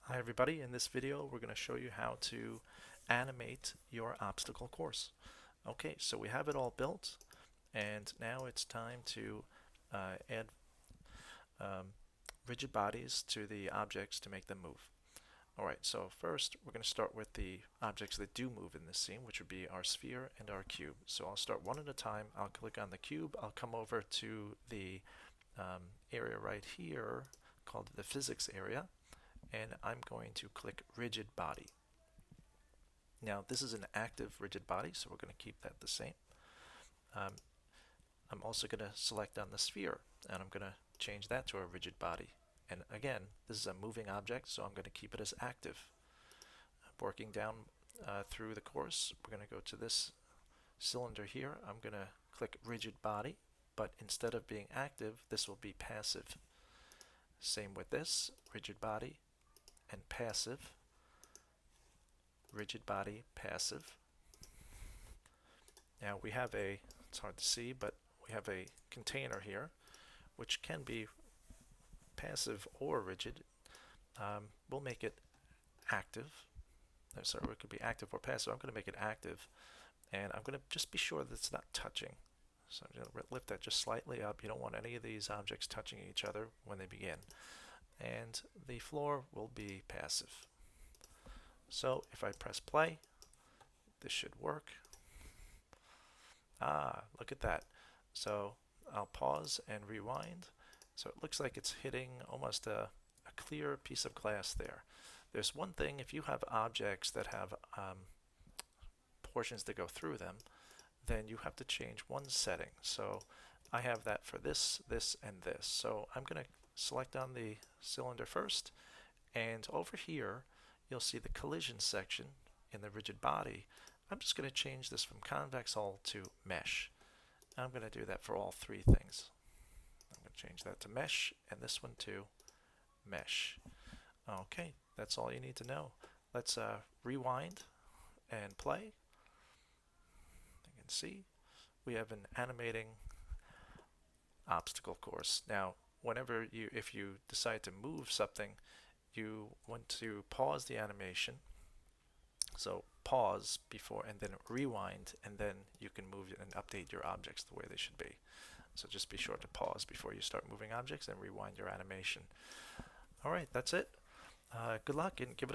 Hi everybody, in this video we're going to show you how to animate your obstacle course. Okay, so we have it all built and now it's time to add um, rigid bodies to the objects to make them move. Alright, so first we're going to start with the objects that do move in this scene, which would be our sphere and our cube. So I'll start one at a time. I'll click on the cube, I'll come over to the area right here called the physics area, and I'm going to click rigid body. Now this is an active rigid body, so we're going to keep that the same. Um, I'm also going to select on the sphere, and I'm going to change that to a rigid body. And again, this is a moving object, so I'm going to keep it as active. Working down through the course, we're going to go to this cylinder here. I'm going to click rigid body, but instead of being active, this will be passive. Same with this, rigid body and passive. Rigid body, passive. Now we have it's hard to see, but we have a container here, which can be passive or rigid. We'll make it active. Sorry, it could be active or passive. I'm going to make it active, and I'm going to just be sure that it's not touching. So I'm going to lift that just slightly up. You don't want any of these objects touching each other when they begin. And the floor will be passive. So if I press play, this should work. Look at that. So I'll pause and rewind. So it looks like it's hitting almost a clear piece of glass there. There's one thing, if you have objects that have portions that go through them, then you have to change one setting. So I have that for this, this, and this. So I'm going to select on the cylinder first, and over here you'll see the collision section in the rigid body. I'm just going to change this from convex hull to mesh. I'm going to do that for all three things. I'm going to change that to mesh and this one to mesh. Okay, that's all you need to know. Let's rewind and play. You can see we have an animating obstacle course. Now, if you decide to move something, you want to pause the animation. So pause before and then rewind, and then you can move and update your objects the way they should be. So just be sure to pause before you start moving objects and rewind your animation. Alright, that's it. Good luck and give it a